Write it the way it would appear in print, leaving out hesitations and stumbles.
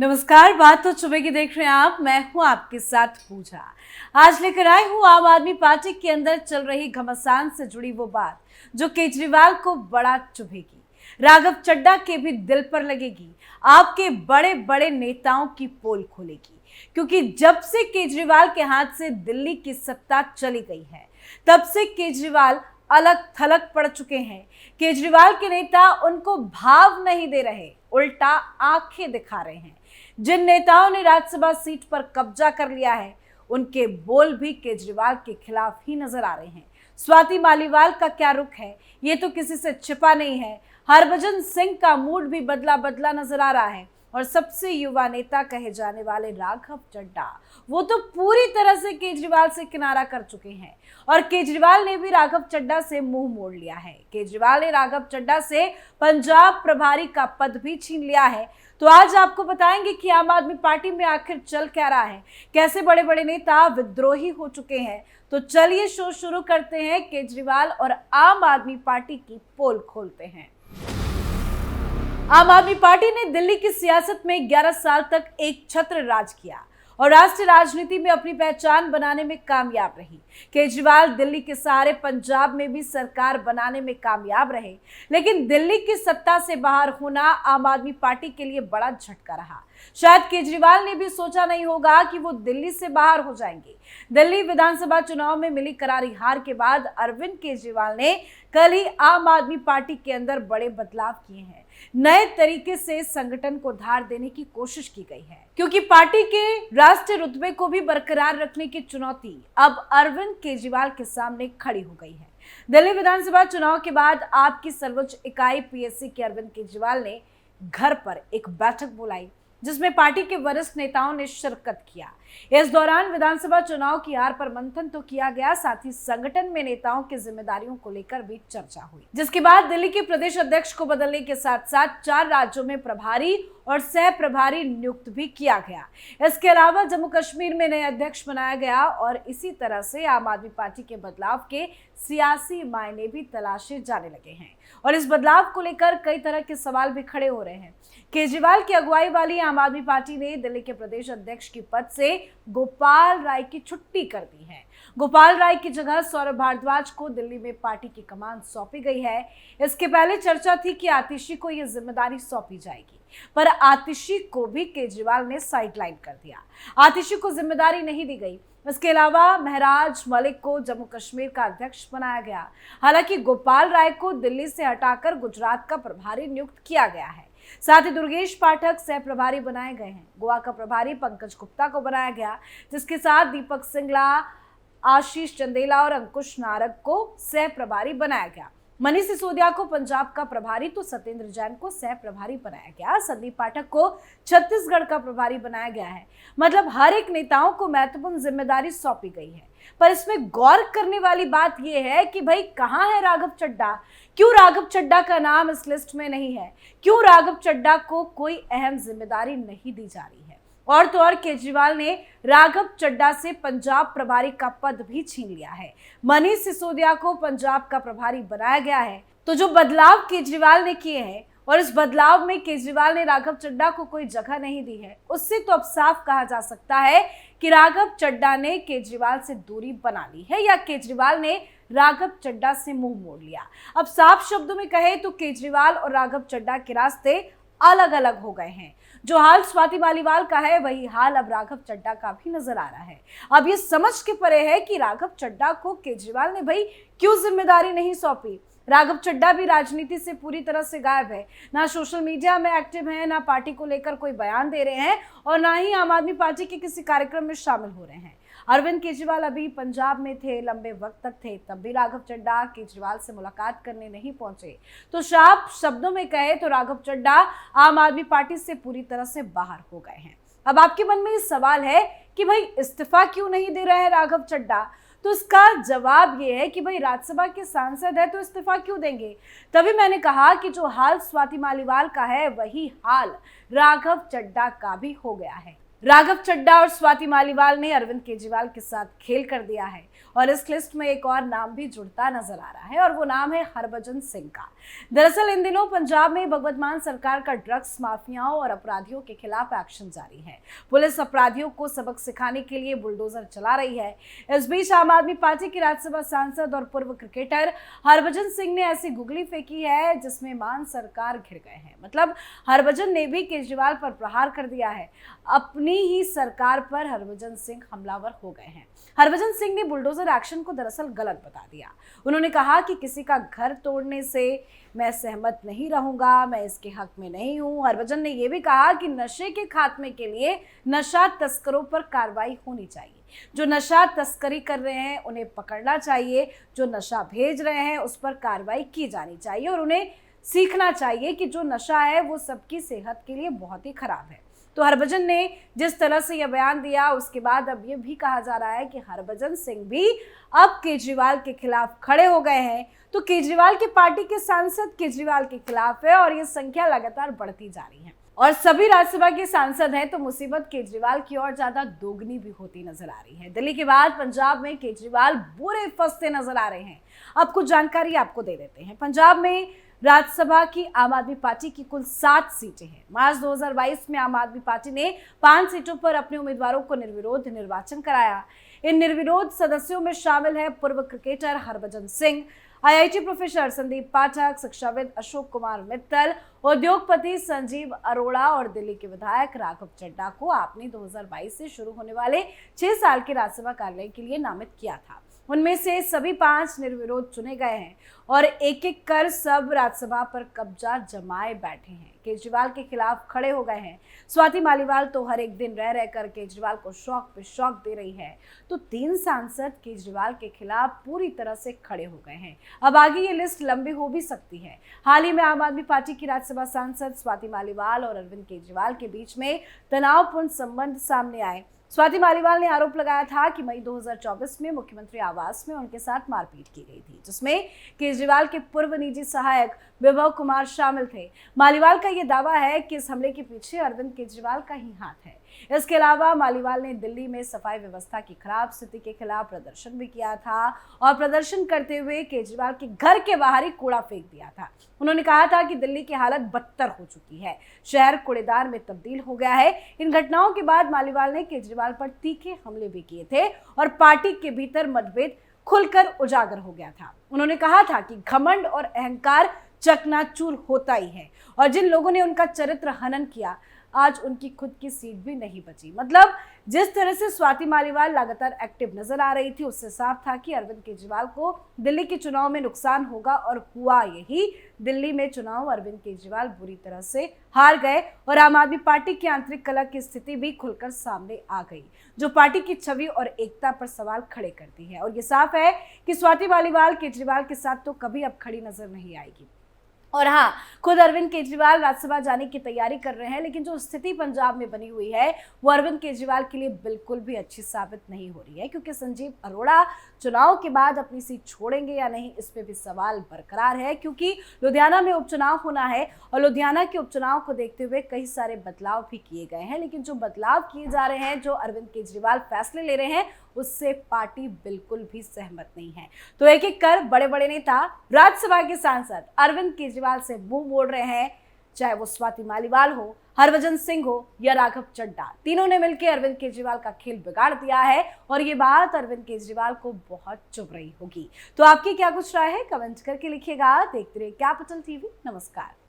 नमस्कार, बात तो सुबह की देख रहे हैं आप। मैं हूं आपके साथ पूजा। आज लेकर आई हूं आम आदमी पार्टी के अंदर चल रही घमासान से जुड़ी वो बात जो केजरीवाल को बड़ा चुभेगी, राघव चड्ढा के भी दिल पर लगेगी, आपके बड़े बड़े नेताओं की पोल खोलेगी। क्योंकि जब से केजरीवाल के हाथ से दिल्ली की सत्ता चली गई है, तब से केजरीवाल अलग थलग पड़ चुके हैं। केजरीवाल के नेता उनको भाव नहीं दे रहे, उल्टा आंखें दिखा रहे हैं। जिन नेताओं ने राज्यसभा सीट पर कब्जा कर लिया है, उनके बोल भी केजरीवाल के खिलाफ ही नजर आ रहे हैं। स्वाति मालीवाल का क्या रुख है, ये तो किसी से छिपा नहीं है। हरभजन सिंह का मूड भी बदला बदला नजर आ रहा है। और सबसे युवा नेता कहे जाने वाले राघव चड्ढा, वो तो पूरी तरह से केजरीवाल से किनारा कर चुके हैं। और केजरीवाल ने भी राघव चड्ढा से मुंह मोड़ लिया है। केजरीवाल ने राघव चड्ढा से पंजाब प्रभारी का पद भी छीन लिया है। तो आज आपको बताएंगे कि आम आदमी पार्टी में आखिर चल क्या रहा है, कैसे बड़े बड़े नेता विद्रोही हो चुके हैं। तो चलिए शो शुरू करते हैं। केजरीवाल और आम आदमी पार्टी की पोल खोलते हैं। आम आदमी पार्टी ने दिल्ली की सियासत में 11 साल तक एक छत्र राज किया और राष्ट्रीय राजनीति में अपनी पहचान बनाने में कामयाब रही। केजरीवाल दिल्ली के सहारे पंजाब में भी सरकार बनाने में कामयाब रहे, लेकिन दिल्ली की सत्ता से बाहर होना आम आदमी पार्टी के लिए बड़ा झटका रहा। शायद केजरीवाल ने भी सोचा नहीं होगा कि वो दिल्ली से बाहर हो जाएंगे। दिल्ली विधानसभा चुनाव में मिली करारी हार के बाद अरविंद केजरीवाल ने कल ही आम आदमी पार्टी के अंदर बड़े बदलाव किए हैं। नए तरीके से संगठन को धार देने की कोशिश की गई है, क्योंकि पार्टी के राष्ट्रीय रुतबे को भी बरकरार रखने की चुनौती अब अरविंद केजरीवाल के सामने खड़ी हो गई है। दिल्ली विधानसभा चुनाव के बाद आपकी सर्वोच्च इकाई पीएससी के अरविंद केजरीवाल ने घर पर एक बैठक बुलाई, जिसमें पार्टी के वरिष्ठ नेताओं ने शिरकत किया। इस दौरान विधानसभा चुनाव की हार पर मंथन तो किया गया, साथ ही संगठन में नेताओं की जिम्मेदारियों को लेकर भी चर्चा हुई। जिसके बाद दिल्ली के प्रदेश अध्यक्ष को बदलने के साथ साथ 4 राज्यों में प्रभारी और सह प्रभारी नियुक्त भी किया गया। इसके अलावा जम्मू कश्मीर में नए अध्यक्ष बनाया गया और इसी तरह से आम आदमी पार्टी के बदलाव के सियासी मायने भी तलाशे जाने लगे हैं। और इस बदलाव को लेकर कई तरह के सवाल भी खड़े हो रहे हैं। केजरीवाल की अगुवाई वाली आम आदमी पार्टी ने दिल्ली के प्रदेश अध्यक्ष की पद से गोपाल राय की छुट्टी कर दी है। गोपाल राय की जगह सौरभ भारद्वाज को दिल्ली में पार्टी की कमान सौंपी गई है। इसके पहले चर्चा थी कि आतिशी को यह जिम्मेदारी सौंपी जाएगी, पर आतिशी को भी केजरीवाल ने साइडलाइन कर दिया। आतिशी को जिम्मेदारी नहीं दी गई। इसके अलावा महराज मलिक को जम्मू कश्मीर का अध्यक्ष बनाया गया। हालांकि गोपाल राय को दिल्ली से हटाकर गुजरात का प्रभारी नियुक्त किया गया है। साथ ही दुर्गेश पाठक सह प्रभारी बनाए गए हैं। गोवा का प्रभारी पंकज गुप्ता को बनाया गया, जिसके साथ दीपक सिंगला, आशीष चंदेला और अंकुश नारग को सह प्रभारी बनाया गया। मनीष सिसोदिया को पंजाब का प्रभारी तो सत्येंद्र जैन को सह प्रभारी बनाया गया। संदीप पाठक को छत्तीसगढ़ का प्रभारी बनाया गया है। मतलब हर एक नेताओं को महत्वपूर्ण जिम्मेदारी सौंपी गई है। पर इसमें गौर करने वाली बात यह है कि भाई कहां है राघव चड्ढा? क्यों राघव चड्ढा का नाम इस लिस्ट में नहीं है? क्यों राघव चड्ढा को कोई अहम जिम्मेदारी नहीं दी जा रही है? और तो और केजरीवाल ने राघव चड्ढा से पंजाब प्रभारी का पद भी छीन लिया है। मनीष सिसोदिया को पंजाब का प्रभारी बनाया गया है। तो जो बदलाव केजरीवाल ने किए हैं और इस बदलाव में केजरीवाल ने राघव चड्ढा को कोई जगह नहीं दी है, उससे तो अब साफ कहा जा सकता है कि राघव चड्ढा ने केजरीवाल से दूरी बना ली है या केजरीवाल ने राघव चड्ढा से मुंह मोड़ लिया। अब साफ शब्दों में कहे तो केजरीवाल और राघव चड्ढा के रास्ते अलग अलग हो गए हैं। जो हाल स्वाति मालीवाल का है, वही हाल अब राघव चड्ढा का भी नजर आ रहा है। अब ये समझ के परे है कि राघव चड्ढा को केजरीवाल ने भाई क्यों जिम्मेदारी नहीं सौंपी। राघव चड्ढा भी राजनीति से पूरी तरह से गायब है, ना सोशल मीडिया में एक्टिव है, ना पार्टी को लेकर कोई बयान दे रहे हैं और ना ही आम आदमी पार्टी के किसी कार्यक्रम में शामिल हो रहे हैं। अरविंद केजरीवाल अभी पंजाब में थे, लंबे वक्त तक थे, तब भी राघव चड्ढा केजरीवाल से मुलाकात करने नहीं पहुंचे। तो साफ शब्दों में कहे तो राघव चड्ढा आम आदमी पार्टी से पूरी तरह से बाहर हो गए हैं। अब आपके मन में ये सवाल है कि भाई इस्तीफा क्यों नहीं दे रहे हैं राघव चड्ढा? तो इसका जवाब ये है कि भाई राज्यसभा के सांसद है तो इस्तीफा क्यों देंगे। तभी मैंने कहा कि जो हाल स्वाति मालीवाल का है, वही हाल राघव चड्ढा का भी हो गया है। राघव चड्ढा और स्वाति मालीवाल ने अरविंद केजरीवाल के साथ खेल कर दिया है और इस लिस्ट में एक और नाम भी जुड़ता नजर आ रहा है और वो नाम है हरभजन सिंह का। दरअसल इन दिनों पंजाब में भगवंत मान सरकार का ड्रग्स माफियाओं और अपराधियों के खिलाफ एक्शन जारी है। पुलिस अपराधियों को सबक सिखाने के लिए बुलडोजर चला रही है। इस बीच आम आदमी पार्टी के राज्यसभा सांसद और पूर्व क्रिकेटर हरभजन सिंह ने ऐसी गुगली फेंकी है जिसमें मान सरकार घिर गए हैं। मतलब हरभजन ने भी केजरीवाल पर प्रहार कर दिया है। अपनी ही सरकार पर हरभजन सिंह हमलावर हो गए हैं। हरभजन सिंह ने बुलडोजर एक्शन को दरअसल गलत बता दिया। उन्होंने कहा कि किसी का घर तोड़ने से मैं सहमत नहीं रहूंगा, मैं इसके हक में नहीं हूं। हरभजन ने यह भी कहा कि नशे के खात्मे के लिए नशा तस्करों पर कार्रवाई होनी चाहिए। जो नशा तस्करी कर रहे हैं उन्हें पकड़ना चाहिए, जो नशा भेज रहे हैं उस पर कार्रवाई की जानी चाहिए और उन्हें सीखना चाहिए कि जो नशा है वो सबकी सेहत के लिए बहुत ही खराब है। तो हरभजन ने जिस तरह से यह बयान दिया उसके बाद अब यह भी कहा जा रहा है कि हरभजन सिंह भी अब केजरीवाल के खिलाफ खड़े हो गए हैं। तो केजरीवाल की पार्टी के सांसद केजरीवाल के खिलाफ है और यह संख्या लगातार बढ़ती जा रही है और सभी राज्यसभा के सांसद हैं तो मुसीबत केजरीवाल की और ज्यादा दोगुनी भी होती नजर आ रही है। दिल्ली के बाद पंजाब में केजरीवाल बुरे फंसते नजर आ रहे हैं। अब कुछ जानकारी आपको दे देते हैं। पंजाब में राज्यसभा की आम आदमी पार्टी की कुल 7 सीटें हैं। मार्च 2022 में आम आदमी पार्टी ने 5 सीटों पर अपने उम्मीदवारों को निर्विरोध निर्वाचन कराया। इन निर्विरोध सदस्यों में शामिल है पूर्व cricketer Harbhajan Singh, IIT professor Sandeep Pathak, शिक्षाविद अशोक कुमार मित्तल, उद्योगपति संजीव अरोड़ा और दिल्ली के विधायक राघव चड्ढा को आपने 2022 से शुरू होने वाले 6 साल के राज्यसभा कार्यालय के लिए नामित किया था। उनमें से सभी 5 निर्विरोध चुने गए हैं और एक एक कर सब राज्यसभा पर कब्जा जमाए बैठे हैं। केजरीवाल के खिलाफ खड़े हो गए हैं। स्वाति मालीवाल तो हर एक दिन रह रहकर केजरीवाल को शौक पे शौक दे रही है। तो 3 सांसद केजरीवाल के खिलाफ पूरी तरह से खड़े हो गए हैं। अब आगे ये लिस्ट लंबी हो भी सकती है। हाल ही में आम आदमी पार्टी की राज्यसभा सांसद स्वाति मालीवाल और अरविंद केजरीवाल के बीच में तनावपूर्ण संबंध सामने आए। स्वाति मालीवाल ने आरोप लगाया था कि मई 2024 में मुख्यमंत्री आवास में उनके साथ मारपीट की गई थी, जिसमें केजरीवाल के पूर्व निजी सहायक विभव कुमार शामिल थे। मालीवाल का यह दावा है कि इस हमले के पीछे अरविंद केजरीवाल का ही हाथ है। इसके अलावा मालीवाल ने दिल्ली में सफाई व्यवस्था की खराब स्थिति के खिलाफ प्रदर्शन भी किया था और प्रदर्शन करते हुए केजरीवाल के घर के बाहर ही कूड़ा फेंक दिया था। उन्होंने कहा था कि दिल्ली की हालत बदतर हो चुकी है, शहर कूड़ेदार में तब्दील हो गया है। इन घटनाओं के बाद मालीवाल ने केजरीवाल पर तीखे हमले भी किए थे और पार्टी के भीतर मतभेद खुलकर उजागर हो गया था। उन्होंने कहा था कि घमंड और अहंकार चकनाचूर होता ही है और जिन लोगों ने उनका चरित्र हनन किया आज उनकी खुद की सीट भी नहीं बची। मतलब जिस तरह से स्वाति मालीवाल लगातार एक्टिव नजर आ रही थी उससे साफ था कि अरविंद केजरीवाल को दिल्ली के चुनाव में नुकसान होगा और हुआ यही। दिल्ली में चुनाव अरविंद केजरीवाल बुरी तरह से हार गए और आम आदमी पार्टी की आंतरिक कलह की स्थिति भी खुलकर सामने आ गई, जो पार्टी की छवि और एकता पर सवाल खड़े करती है। और ये साफ है कि स्वाति मालीवाल केजरीवाल के साथ तो कभी अब खड़ी नजर नहीं आएगी। और हाँ, खुद अरविंद केजरीवाल राज्यसभा जाने की तैयारी कर रहे हैं, लेकिन जो स्थिति पंजाब में बनी हुई है वो अरविंद केजरीवाल के लिए बिल्कुल भी अच्छी साबित नहीं हो रही है, क्योंकि संजीव अरोड़ा चुनाव के बाद अपनी सीट छोड़ेंगे या नहीं इस पे भी सवाल बरकरार है, क्योंकि लुधियाना में उपचुनाव होना है और लुधियाना के उपचुनाव को देखते हुए कई सारे बदलाव भी किए गए हैं। लेकिन जो बदलाव किए जा रहे हैं, जो अरविंद केजरीवाल फैसले ले रहे हैं, उससे पार्टी बिल्कुल भी सहमत नहीं है। तो एक एक कर बड़े बड़े नेता राज्यसभा के सांसद अरविंद केजरीवाल से मुंह मोड़ रहे हैं, चाहे वो स्वाति मालीवाल हो, हरभजन सिंह हो या राघव चड्ढा। तीनों ने मिलकर अरविंद केजरीवाल का खेल बिगाड़ दिया है और ये बात अरविंद केजरीवाल को बहुत चुभ रही होगी। तो आपकी क्या कुछ राय है, कमेंट करके लिखिएगा। देखते रहिए कैपिटल टीवी। नमस्कार।